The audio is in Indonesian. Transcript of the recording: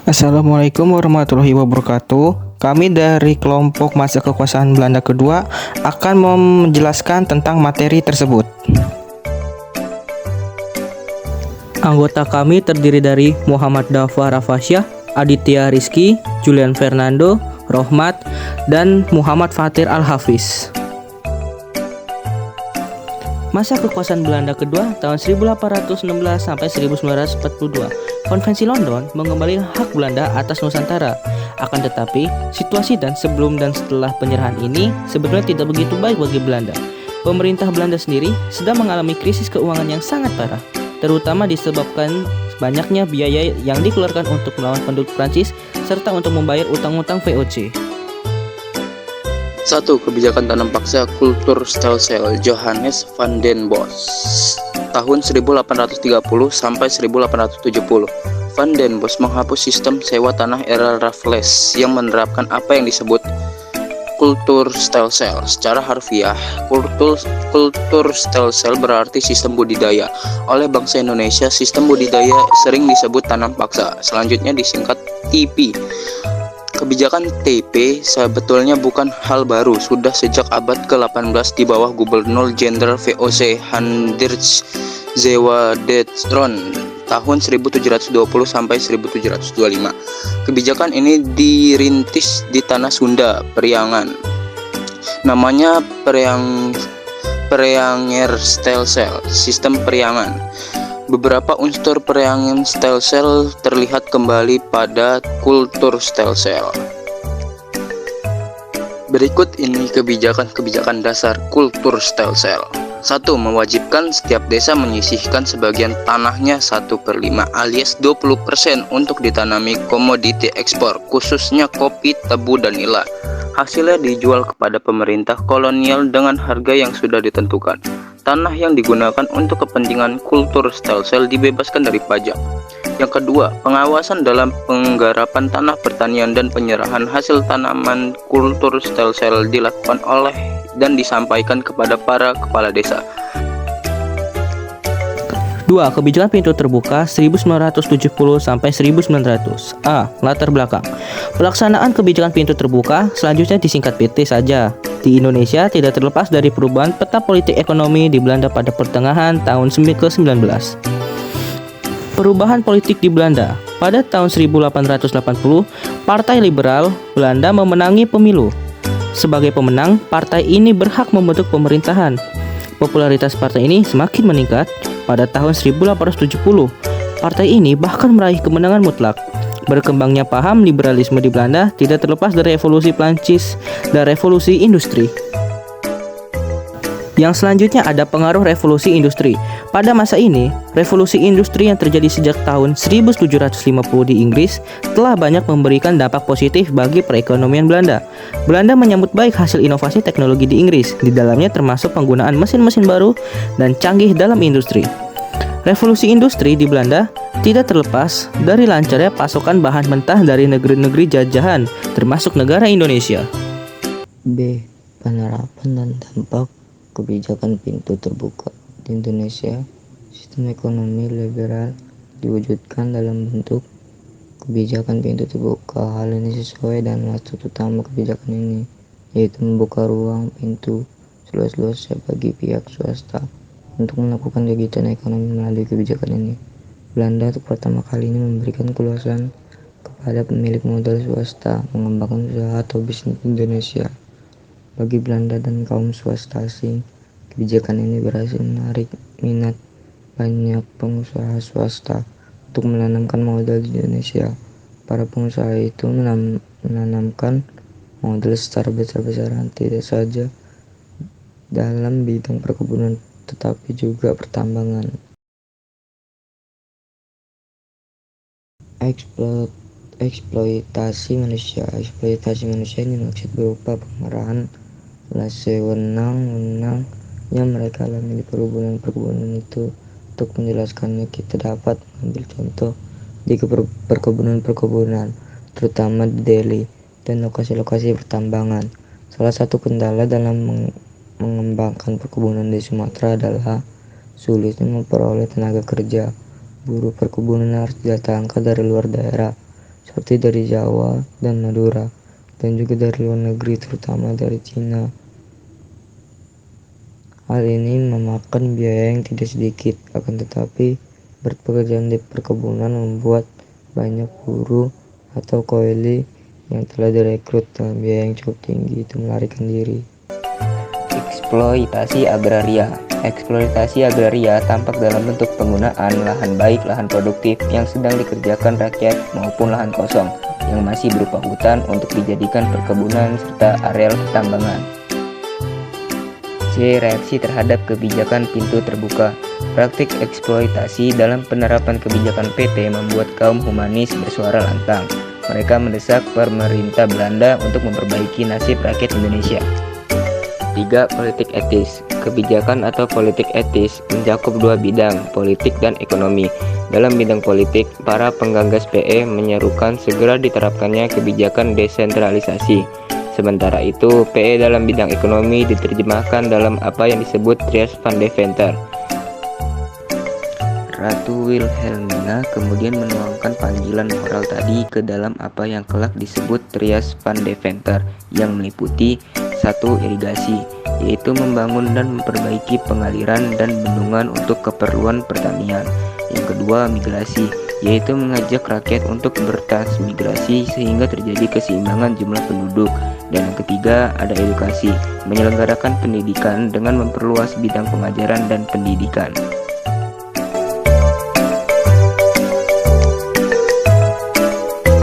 Assalamualaikum warahmatullahi wabarakatuh. Kami dari kelompok masa kekuasaan Belanda kedua akan menjelaskan tentang materi tersebut. Anggota kami terdiri dari Muhammad Dafa Rafasyah, Aditya Rizky, Julian Fernando, Rohmat, dan Muhammad Fatir Al-Hafiz. Masa kekuasaan Belanda kedua tahun 1816 sampai 1942. Konvensi London mengembalikan hak Belanda atas Nusantara. Akan tetapi, situasi dan sebelum dan setelah penyerahan ini sebetulnya tidak begitu baik bagi Belanda. Pemerintah Belanda sendiri sedang mengalami krisis keuangan yang sangat parah, terutama disebabkan banyaknya biaya yang dikeluarkan untuk melawan penduduk Prancis serta untuk membayar utang-utang VOC. 1. Kebijakan tanam paksa kultur stelsel Johannes van den Bos tahun 1830 sampai 1870. Van den Bos menghapus sistem sewa tanah era Raffles yang menerapkan apa yang disebut kultur stelsel. Secara harfiah, kultur stelsel berarti sistem budidaya. Oleh bangsa Indonesia, sistem budidaya sering disebut tanam paksa. Selanjutnya disingkat TP. Kebijakan TP sebetulnya bukan hal baru, sudah sejak abad ke-18 di bawah Gubernur Jenderal VOC Hendrik Zeeuwdestron tahun 1720 sampai 1725. Kebijakan ini dirintis di tanah Sunda, Periangan. Namanya Perianger Stelsel, sistem Periangan. Beberapa unsur Perianger Stelsel terlihat kembali pada kultur stelsel. Berikut ini kebijakan-kebijakan dasar kultur stelsel. 1. Mewajibkan setiap desa menyisihkan sebagian tanahnya 1/5 alias 20% untuk ditanami komoditi ekspor, khususnya kopi, tebu, dan nila. Hasilnya dijual kepada pemerintah kolonial dengan harga yang sudah ditentukan. Tanah yang digunakan untuk kepentingan kultur stelsel dibebaskan dari pajak. Yang kedua, pengawasan dalam penggarapan tanah pertanian dan penyerahan hasil tanaman kultur stelsel dilakukan oleh dan disampaikan kepada para kepala desa. 2. Kebijakan pintu terbuka 1970 sampai 1900. A. Latar belakang. Pelaksanaan kebijakan pintu terbuka selanjutnya disingkat PT saja. Di Indonesia tidak terlepas dari perubahan peta politik ekonomi di Belanda pada pertengahan tahun ke-19. Perubahan politik di Belanda. Pada tahun 1880, Partai Liberal Belanda memenangi pemilu. Sebagai pemenang, partai ini berhak membentuk pemerintahan. Popularitas partai ini semakin meningkat. Pada tahun 1870, partai ini bahkan meraih kemenangan mutlak. Berkembangnya paham liberalisme di Belanda tidak terlepas dari revolusi Prancis dan revolusi industri. Yang selanjutnya ada pengaruh revolusi industri. Pada masa ini, revolusi industri yang terjadi sejak tahun 1750 di Inggris telah banyak memberikan dampak positif bagi perekonomian Belanda. Belanda menyambut baik hasil inovasi teknologi di Inggris, di dalamnya termasuk penggunaan mesin-mesin baru dan canggih dalam industri. Revolusi industri di Belanda tidak terlepas dari lancarnya pasokan bahan mentah dari negeri-negeri jajahan, termasuk negara Indonesia. B. Penerapan dan dampak kebijakan pintu terbuka di Indonesia. Sistem ekonomi liberal diwujudkan dalam bentuk kebijakan pintu terbuka. Hal ini sesuai dengan maksud utama kebijakan ini, yaitu membuka ruang pintu seluas-luasnya bagi pihak swasta untuk melakukan kegiatan ekonomi melalui kebijakan ini. Belanda untuk pertama kalinya memberikan keluasan kepada pemilik modal swasta mengembangkan usaha atau bisnis Indonesia. Bagi Belanda dan kaum swasta asing, kebijakan ini berhasil menarik minat banyak pengusaha swasta untuk menanamkan modal di Indonesia. Para pengusaha itu menanamkan modal secara besar-besaran, tidak saja dalam bidang perkebunan tetapi juga pertambangan. Eksploitasi manusia ini maksud berupa pengerahan wewenang yang mereka alami di perkebunan itu. Untuk menjelaskannya, kita dapat mengambil contoh di perkebunan, terutama di Delhi dan lokasi-lokasi pertambangan. Salah satu kendala dalam mengembangkan perkebunan di Sumatera adalah sulitnya memperoleh tenaga kerja. Buruh perkebunan harus didatangkan dari luar daerah. seperti dari Jawa dan Madura, dan juga dari luar negeri terutama dari Cina. Hal ini memakan biaya yang tidak sedikit, akan tetapi berpekerjaan di perkebunan membuat banyak buruh atau koeli yang telah direkrut dengan biaya yang cukup tinggi itu melarikan diri. Eksploitasi agraria. Eksploitasi agraria tampak dalam bentuk penggunaan lahan baik lahan produktif yang sedang dikerjakan rakyat maupun lahan kosong yang masih berupa hutan untuk dijadikan perkebunan serta areal pertambangan. C. Reaksi terhadap kebijakan pintu terbuka. Praktik eksploitasi dalam penerapan kebijakan PT membuat kaum humanis bersuara lantang. Mereka mendesak pemerintah Belanda untuk memperbaiki nasib rakyat Indonesia. 3. Politik etis. Kebijakan atau politik etis mencakup dua bidang, politik dan ekonomi. Dalam bidang politik, para penggagas PE menyerukan segera diterapkannya kebijakan desentralisasi. Sementara itu, PE dalam bidang ekonomi diterjemahkan dalam apa yang disebut Trias van Deventer. Ratu Wilhelmina kemudian menuangkan panggilan moral tadi ke dalam apa yang kelak disebut Trias van Deventer yang meliputi 1. Irigasi, yaitu membangun dan memperbaiki pengaliran dan bendungan untuk keperluan pertanian. Yang kedua, migrasi, yaitu mengajak rakyat untuk bertransmigrasi sehingga terjadi keseimbangan jumlah penduduk. Dan yang ketiga, ada edukasi, menyelenggarakan pendidikan dengan memperluas bidang pengajaran dan pendidikan.